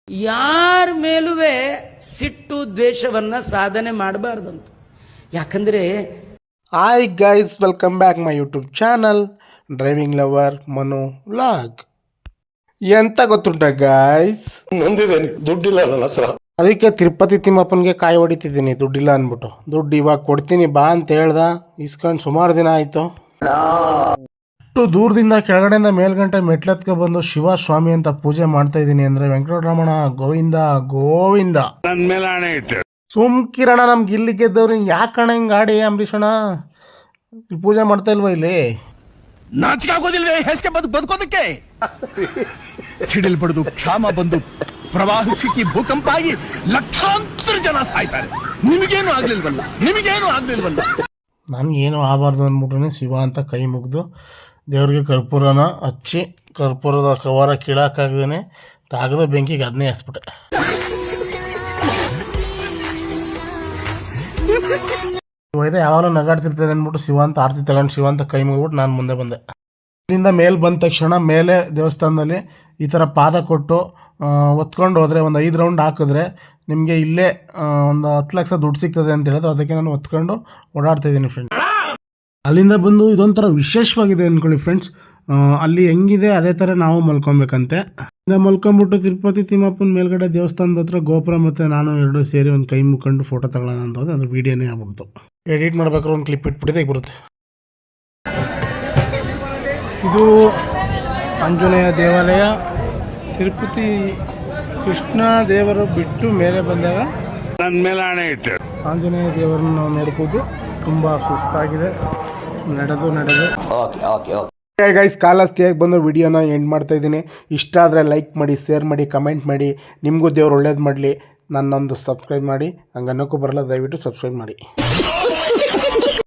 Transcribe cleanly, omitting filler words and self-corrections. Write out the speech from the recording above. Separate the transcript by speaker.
Speaker 1: ಯಾರ ಮೇಲುವೆ ಸಿಟ್ಟು ದ್ವೇಷವನ್ನ ಸಾಧನೆ ಮಾಡಬಾರ್ದಂತ. ಯಾಕಂದ್ರೆ
Speaker 2: hi guys, welcome back my YouTube channel driving lover Manu vlog. ಎಂತ ಗೊತ್ತುಂಟ ಗೈಸ್,
Speaker 3: ನೊಂದಿದ್ದೇನೆ, ದುಡ್ಡಿಲ್ಲ ನನ್ನ ಹತ್ರ.
Speaker 2: ಅದಕ್ಕೆ ತಿರುಪತಿ ತಿಮ್ಮಪ್ಪನಿಗೆ ಕಾಯಿ ಹೊಡಿತಿದ್ದೀನಿ ದುಡ್ಡಿಲ್ಲ ಅಂದ್ಬಿಟ್ಟು. ದುಡ್ಡು ಇವಾಗ ಕೊಡ್ತೀನಿ ಬಾ ಅಂತ ಹೇಳ್ದ, ಇಸ್ಕೊಂಡು ಸುಮಾರು ದಿನ ಆಯಿತು. ಅಷ್ಟು ದೂರದಿಂದ ಕೆಳಗಡೆಯಿಂದ ಮೇಲ್ಗಂಟೆ ಮೆಟ್ಲೆತ್ಕೊ ಬಂದು ಶಿವ ಸ್ವಾಮಿ ಅಂತ ಪೂಜೆ ಮಾಡ್ತಾ ಇದ್ದೀನಿ ಅಂದರೆ ವೆಂಕಟರಮಣ ಗೋವಿಂದ ಗೋವಿಂದ.
Speaker 3: ನನ್ನ ಮೇಲೆ ಹಣೆ ಇಟ್ಟು
Speaker 2: ಸುಮ್ಕಿರಣ, ನಮ್ಗೆ ಇಲ್ಲಿ ಗೆದ್ದವ್ರಿ ಯಾಕಣ ಹಿಂಗೆ ಗಾಡಿ ಅಂಬರೀಷಣ ಇಲ್ಲಿ ಪೂಜೆ ಮಾಡ್ತಾ ಇಲ್ವಾ ಇಲ್ಲಿ?
Speaker 4: ನಾಚಿಕೆ ಆಗೋದಿಲ್ವೇ ಹೆಸ್ಗೆ ಬದುಕೋದಕ್ಕೆ? ಸಿಡಿಲ್ ಬಡಿದು ಕ್ಷಾಮ ಬಂದು ಪ್ರವಾಹ ಸಿಕ್ಕಿ ಭೂಕಂಪ ಆಗಿ ಲಕ್ಷಾಂತರ ಜನ ಸಾಯ್ತಾರೆ. ನಿಮಗೇನು ಆಗ್ಲಿಲ್ವಲ್ಲ.
Speaker 2: ನನಗೇನು ಆಗಬಾರ್ದು ಅಂದ್ಬಿಟ್ರೆ ಶಿವ ಅಂತ ಕೈ ಮುಗಿದು ದೇವ್ರಿಗೆ ಕರ್ಪೂರನ ಹಚ್ಚಿ ಕರ್ಪೂರದ ಕವರ ಕೀಳಕ್ಕಾಗ್ದೇ ತಾಗದ ಬೆಂಕಿಗೆ ಅದನ್ನೇ ಹಚ್ಬಿಟ್ಟೆ. ಇದೆ ಯಾವಾಗ ನಗಾಡ್ತಿರ್ತದೆ ಅಂದ್ಬಿಟ್ಟು ಶಿವ ಅಂತ ಆರತಿ ತಗೊಂಡು ಶಿವ ಅಂತ ಕೈ ಮುಗಿಬಿಟ್ಟು ನಾನು ಮುಂದೆ ಬಂದೆ. ಇಲ್ಲಿಂದ ಮೇಲೆ ಬಂದ ತಕ್ಷಣ ಮೇಲೆ ದೇವಸ್ಥಾನದಲ್ಲಿ ಈ ಥರ ಪಾದ ಕೊಟ್ಟು ಒತ್ಕೊಂಡು ಹೋದರೆ ಒಂದು 5 ರೌಂಡ್ ಹಾಕಿದ್ರೆ ನಿಮಗೆ ಇಲ್ಲೇ ಒಂದು 10 ಲಕ್ಷ ದುಡ್ಡು ಸಿಗ್ತದೆ ಅಂತ ಹೇಳಿದ್ರು. ಅದಕ್ಕೆ ನಾನು ಒತ್ಕೊಂಡು ಓಡಾಡ್ತಾಯಿದ್ದೀನಿ ಫ್ರೆಂಡ್ಸ್. ಅಲ್ಲಿಂದ ಬಂದು ಇದೊಂಥರ ವಿಶೇಷವಾಗಿದೆ ಅಂದ್ಕೊಳ್ಳಿ ಫ್ರೆಂಡ್ಸ್. ಅಲ್ಲಿ ಹೆಂಗಿದೆ ಅದೇ ಥರ ನಾವು ಮಲ್ಕೊಬೇಕಂತೆ. ಇಂದ ಮಲ್ಕೊಂಬಿಟ್ಟು ತಿರುಪತಿ ತಿಮ್ಮಪ್ಪನ ಮೇಲ್ಗಡೆ ದೇವಸ್ಥಾನದ ಹತ್ರ ಗೋಪುರ ಮತ್ತು ನಾನು ಎರಡು ಸೇರಿ ಒಂದು ಕೈ ಮುಕ್ಕೊಂಡು ಫೋಟೋ ತಗೊಳ್ಳೋಣ ಅಂತ ಹೋದ್ರೆ ಅದು ವೀಡಿಯೋನೇ ಆಗ್ಬಿಡ್ತು. ಎಡಿಟ್ ಮಾಡ್ಬೇಕಾದ್ರೆ ಒಂದು ಕ್ಲಿಪ್ ಇಟ್ಬಿಟ್ಟಿದೆ ಈಗ ಬರುತ್ತೆ. ಇದು ಆಂಜನೇಯ ದೇವಾಲಯ. ತಿರುಪತಿ ಕೃಷ್ಣ ದೇವರು ಬಿಟ್ಟು ಮೇಲೆ ಬಂದಾಗ
Speaker 3: ನನ್ನ ಮೇಲೆ ಹಣೆ ಇಟ್ಟು
Speaker 2: ಆಂಜನೇಯ ದೇವರನ್ನು ನಾವು ನೋಡ್ಬೋದು. ತುಂಬ ಸುಸ್ತಾಗಿದೆ, ನಡೆದು ಗೈಸ್ ಕಾಲಸ್ತಿಯಾಗಿ ಬಂದು ವಿಡಿಯೋನ ಎಂಡ್ ಮಾಡ್ತಾ ಇದ್ದೀನಿ. ಇಷ್ಟ ಆದರೆ ಲೈಕ್ ಮಾಡಿ, ಶೇರ್ ಮಾಡಿ, ಕಮೆಂಟ್ ಮಾಡಿ. ನಿಮಗೂ ದೇವ್ರು ಒಳ್ಳೇದು ಮಾಡಲಿ. ನನ್ನೊಂದು ಸಬ್ಸ್ಕ್ರೈಬ್ ಮಾಡಿ, ಹಂಗೆ ಅನ್ನೋಕ್ಕೂ ಬರಲ್ಲ, ದಯವಿಟ್ಟು ಸಬ್ಸ್ಕ್ರೈಬ್ ಮಾಡಿ.